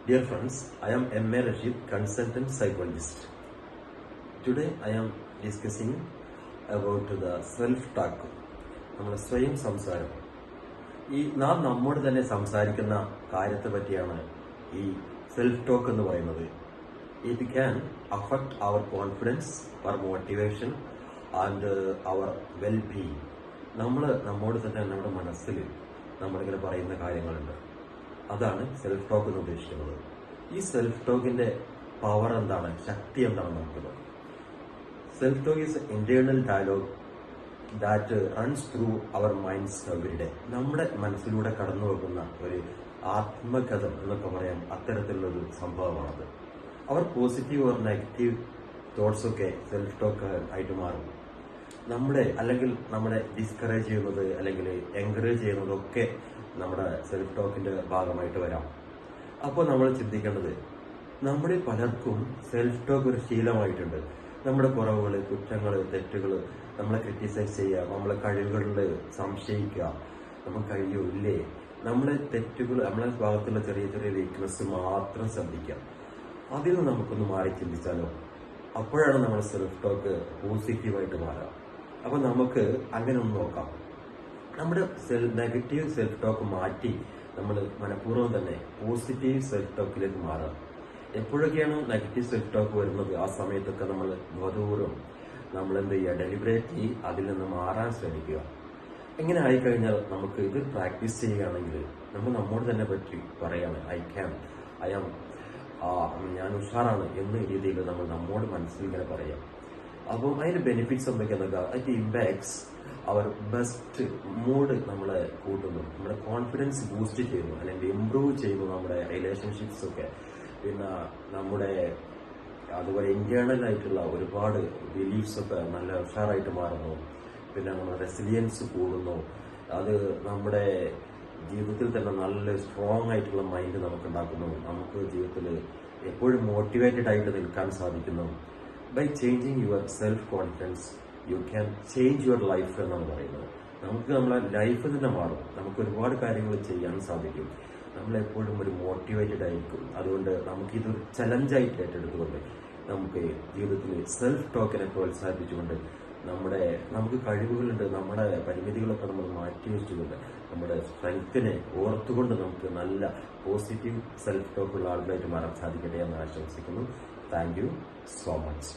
Dear friends, I am M.A. Rashid, consultant psychologist. Today I am discussing about the self-talk. നമ്മുടെ സ്വയം സംസാരം. നാം നമ്മോട് തന്നെ സംസാരിക്കുന്ന കാര്യത്തെ പറ്റിയാണ് ഈ സെൽഫ് ടോക്ക് എന്ന് പറയുന്നത്. It can affect our confidence, our motivation and our well-being. നമ്മോട് തന്നെ നമ്മുടെ മനസ്സിൽ നമ്മളിങ്ങനെ പറയുന്ന കാര്യങ്ങളുണ്ട്. അതാണ് സെൽഫ് ടോക്ക് എന്ന് ഉദ്ദേശിക്കുന്നത്. ഈ സെൽഫ് ടോക്കിന്റെ പവർ എന്താണ്, ശക്തി എന്താണ് നോക്കുന്നത്. Self talk is internal dialogue that runs through our minds every day. നമ്മുടെ മനസ്സിലൂടെ കടന്നു പോകുന്ന ഒരു ആത്മകഥം എന്നൊക്കെ പറയാം, അത്തരത്തിലുള്ളൊരു സംഭവമാണത്. Our positive or negative thoughts ഒക്കെ സെൽഫ് ടോക്ക് ആയിട്ട് മാറും. നമ്മളെ ഡിസ്കറേജ് ചെയ്യുന്നത് അല്ലെങ്കിൽ എൻകറേജ് ചെയ്യുന്നതൊക്കെ നമ്മുടെ സെൽഫ് ടോക്കിന്റെ ഭാഗമായിട്ട് വരാം. അപ്പോൾ നമ്മൾ ചിന്തിക്കേണ്ടത്, നമ്മുടെ പലർക്കും സെൽഫ് ടോക്ക് ഒരു ശീലമായിട്ടുണ്ട്. നമ്മുടെ കുറവുകൾ, കുറ്റങ്ങൾ, തെറ്റുകൾ നമ്മളെ ക്രിറ്റിസൈസ് ചെയ്യുക, നമ്മളെ കഴിവുകളിൽ സംശയിക്കുക, നമുക്ക് കഴിയോ ഇല്ലേ, നമ്മളെ തെറ്റുകൾ, നമ്മളെ ഭാഗത്തുള്ള ചെറിയ ചെറിയ വീക്ക്നെസ് മാത്രം ശ്രദ്ധിക്കുക. അതിൽ നിന്ന് നമുക്കൊന്ന് മാറി ചിന്തിച്ചാലോ, അപ്പോഴാണ് നമ്മുടെ സെൽഫ് ടോക്ക് പോസിറ്റീവായിട്ട് മാറുക. അപ്പൊ നമുക്ക് അങ്ങനെ ഒന്ന് നോക്കാം. നമ്മുടെ നെഗറ്റീവ് സെൽഫ് ടോക്ക് മാറ്റി നമ്മൾ മനഃപൂർവ്വം തന്നെ പോസിറ്റീവ് സെൽഫ് ടോക്കിലേക്ക് മാറുക. എപ്പോഴൊക്കെയാണ് നെഗറ്റീവ് സെൽഫ് ടോക്ക് വരുന്നത്, ആ സമയത്തൊക്കെ നമ്മൾ ബോധപൂർവ്വം നമ്മൾ എന്ത് ചെയ്യുക, ഡെലിബറേറ്റ്ലി അതിൽ നിന്ന് മാറാൻ ശ്രമിക്കുക. എങ്ങനെ ആയിക്കഴിഞ്ഞാൽ നമുക്ക് ഇത് പ്രാക്ടീസ് ചെയ്യുകയാണെങ്കിൽ നമ്മൾ നമ്മോട് തന്നെ പറ്റി പറയാണ്, ഞാൻ ഉഷാറാണ് എന്ന രീതിയിൽ നമ്മൾ നമ്മോട് മനസ്സിൽ ഇങ്ങനെ പറയാം. അപ്പം അതിന്റെ ബെനിഫിറ്റ്സ് എന്തൊക്കെയാണെന്നൊക്കെ, അതിന്റെ ഇമ്പാക്ട്സ് അവർ ബെസ്റ്റ് മൂഡ് നമ്മളെ കൂട്ടുന്നു, നമ്മുടെ കോൺഫിഡൻസ് ബൂസ്റ്റ് ചെയ്യുന്നു, അല്ലെങ്കിൽ ഇംപ്രൂവ് ചെയ്യുന്നു നമ്മുടെ റിലേഷൻഷിപ്സ് ഒക്കെ. പിന്നെ നമ്മുടെ അതുപോലെ ഇന്റേണൽ ആയിട്ടുള്ള ഒരുപാട് ബിലീഫ്സ് ഒക്കെ നല്ല ഉഷാറായിട്ട് മാറുന്നു. പിന്നെ നമ്മുടെ റെസിലിയൻസ് കൂടുന്നു. അത് നമ്മുടെ ജീവിതത്തിൽ തന്നെ നല്ല സ്ട്രോങ് ആയിട്ടുള്ള മൈൻഡ് നമുക്ക് ഉണ്ടാക്കുന്നു. നമുക്ക് ജീവിതത്തിൽ എപ്പോഴും മോട്ടിവേറ്റഡ് ആയിട്ട് നിൽക്കാൻ സാധിക്കുന്നു. By changing your self confidence you can change your life എന്നാണ് പറയുന്നത്. നമുക്ക് നമ്മളെ ലൈഫ് തന്നെ മാറും. നമുക്ക് ഒരുപാട് കാര്യങ്ങൾ ചെയ്യാൻ സാധിക്കും. നമ്മളെപ്പോഴും ഒരു മോട്ടിവേറ്റഡ് ആയിരിക്കും. അതുകൊണ്ട് നമുക്കിതൊരു ചലഞ്ചായിട്ട് ഏറ്റെടുത്തുകൊണ്ട് നമുക്ക് ജീവിതത്തിൽ സെൽഫ് ടോക്കിനെ പ്രോത്സാഹിപ്പിച്ചുകൊണ്ട് നമുക്ക് കഴിവുകളുണ്ട്, നമ്മുടെ പരിമിതികളൊക്കെ നമ്മൾ മാറ്റി വെച്ചുകൊണ്ട് നമ്മുടെ സ്ട്രെങ്ത്തിനെ ഓർത്തുകൊണ്ട് നമുക്ക് നല്ല പോസിറ്റീവ് സെൽഫ് ടോക്കുള്ള ആളുകളായിട്ട് മാറാൻ സാധിക്കട്ടെ എന്ന് ആശംസിക്കുന്നു. Thank you so much.